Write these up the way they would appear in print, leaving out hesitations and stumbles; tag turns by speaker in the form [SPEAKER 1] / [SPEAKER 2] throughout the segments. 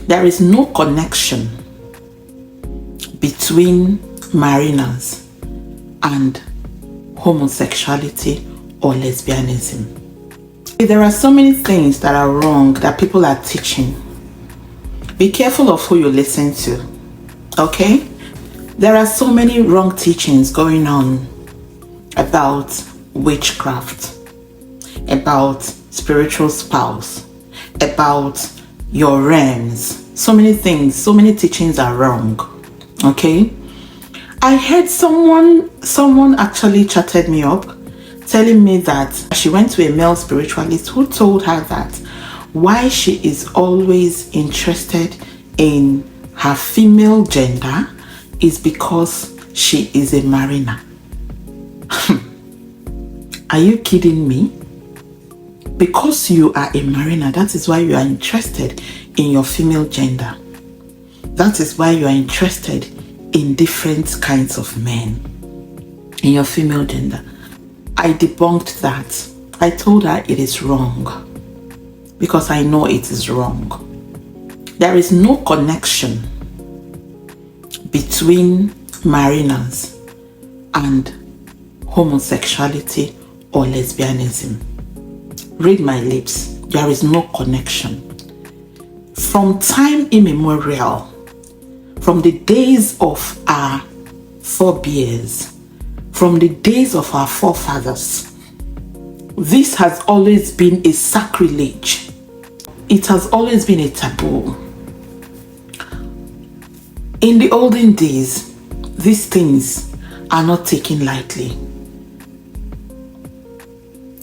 [SPEAKER 1] There is no connection between mariners and homosexuality or lesbianism. There are so many things that are wrong that people are teaching. Be careful of who you listen to, okay? There are so many wrong teachings going on about witchcraft, about spiritual spouse, about your realms. So many things, so many teachings are wrong, okay? I heard someone actually chatted me up telling me that she went to a male spiritualist who told her that why she is always interested in her female gender is because she is a mariner. Are you kidding me? Because you are a mariner, that is why you are interested in your female gender. That is why you are interested in different kinds of men in your female gender. I debunked that. I told her it is wrong because I know it is wrong. There is no connection between mariners and homosexuality or lesbianism. Read my lips. There is no connection. From time immemorial, from the days of our forebears, from the days of our forefathers, this has always been a sacrilege. It has always been a taboo. In the olden days, these things are not taken lightly.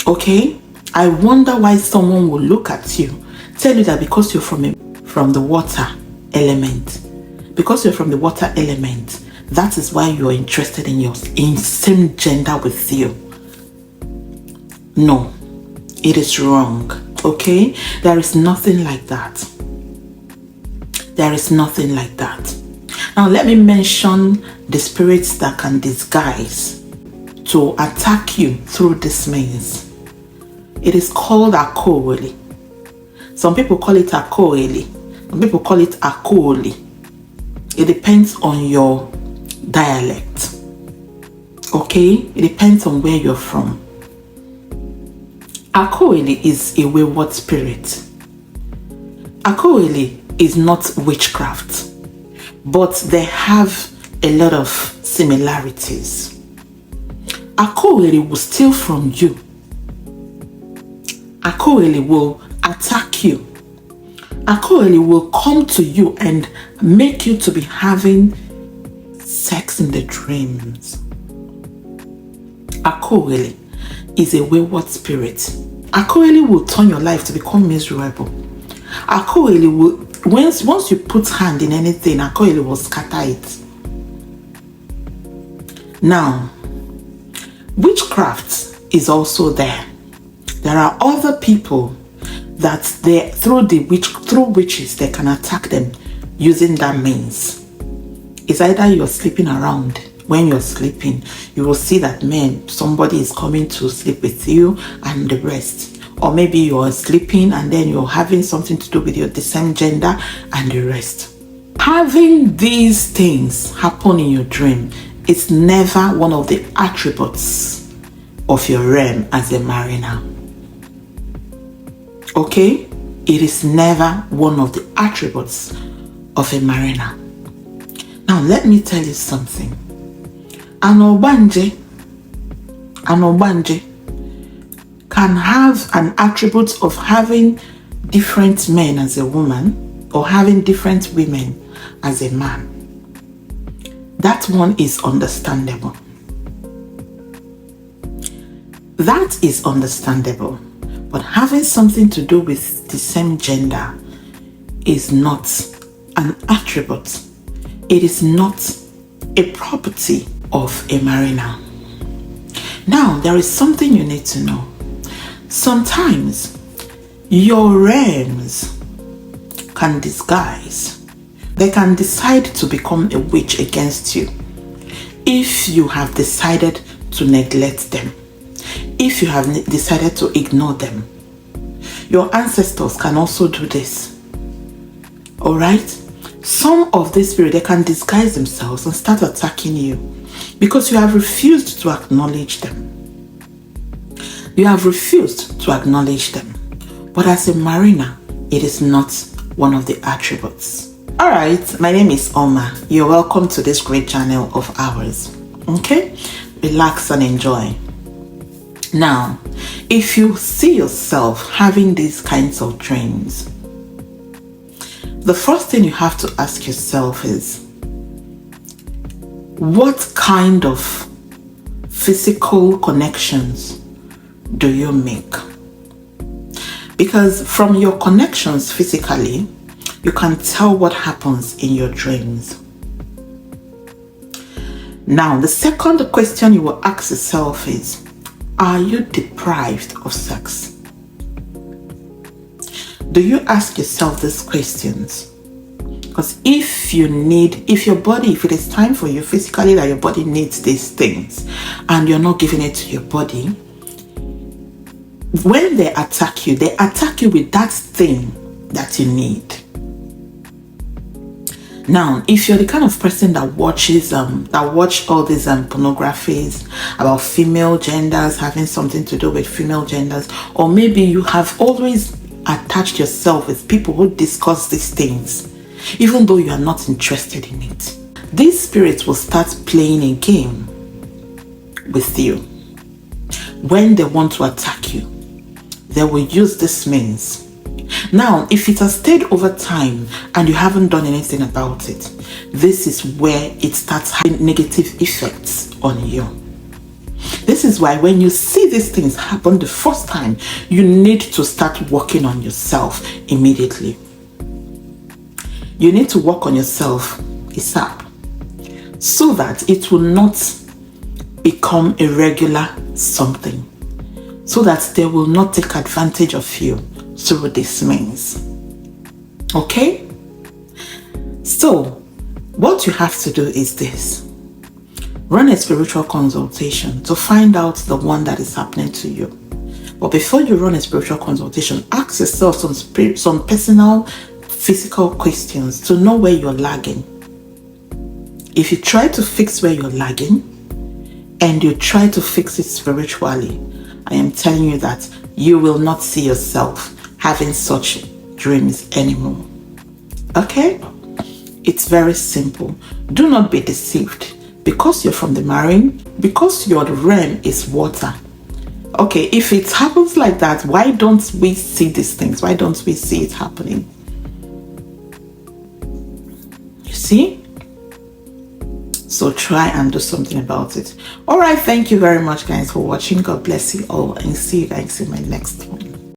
[SPEAKER 1] Okay? I wonder why someone will look at you, tell you that because you're from the water element, because you're from the water element, that is why you're interested in same gender with you. No, it is wrong. Okay? There is nothing like that. There is nothing like that. Now let me mention the spirits that can disguise to attack you through this means. It is called Akoweli. Some people call it Akoeli. Some people call it Akoli. It depends on your dialect. Okay? It depends on where you're from. Akoweli is a wayward spirit. Akoweli is not witchcraft, but they have a lot of similarities. Akoweli will steal from you. Akoweli will attack you. Akoweli will come to you and make you to be having sex in the dreams. Akoweli is a wayward spirit. Akoweli will turn your life to become miserable. Akoweli will, once you put hand in anything, Akoweli will scatter it. Now, witchcraft is also there. There are other people that through witches they can attack them using that means. It's either you're sleeping around. When you're sleeping, you will see that somebody is coming to sleep with you and the rest. Or maybe you're sleeping and then you're having something to do with the same gender and the rest. Having these things happen in your dream is never one of the attributes of your realm as a mariner. Okay? It is never one of the attributes of a mariner. Now let me tell you something. An Obanje can have an attribute of having different men as a woman or having different women as a man. That one is understandable. That is understandable. But having something to do with the same gender is not an attribute. It is not a property of a mariner. Now, there is something you need to know. Sometimes your realms can disguise. They can decide to become a witch against you if you have decided to neglect them, if you have decided to ignore them. Your ancestors can also do this. All right? Some of this spirit, they can disguise themselves and start attacking you because you have refused to acknowledge them. You have refused to acknowledge them. But as a mariner, it is not one of the attributes. All right, my name is Oma. You're welcome to this great channel of ours. Okay? Relax and enjoy. Now, if you see yourself having these kinds of dreams, the first thing you have to ask yourself is, what kind of physical connections do you make? Because from your connections physically, you can tell what happens in your dreams. Now, the second question you will ask yourself is, are you deprived of sex? Do you ask yourself these questions? Because if it is time for you physically that your body needs these things and you're not giving it to your body, when they attack you with that thing that you need. Now, if you're the kind of person that watch all these pornographies about female genders, having something to do with female genders, or maybe you have always attached yourself with people who discuss these things, even though you are not interested in it, these spirits will start playing a game with you. When they want to attack you, they will use this means. Now, if it has stayed over time and you haven't done anything about it, this is where it starts having negative effects on you. This is why when you see these things happen the first time, you need to start working on yourself immediately. You need to work on yourself ASAP so that it will not become a regular something, so that they will not take advantage of you through this means. Okay? So, what you have to do is this. Run a spiritual consultation to find out the one that is happening to you. But before you run a spiritual consultation, ask yourself some personal, physical questions to know where you're lagging. If you try to fix where you're lagging and you try to fix it spiritually, I am telling you that you will not see yourself having such dreams anymore. Okay? It's very simple. Do not be deceived. Because you're from the marine, because your realm is water. Okay, if it happens like that, why don't we see these things? Why don't we see it happening? You see? So try and do something about it. All right, thank you very much, guys, for watching. God bless you all, and see you guys in my next one.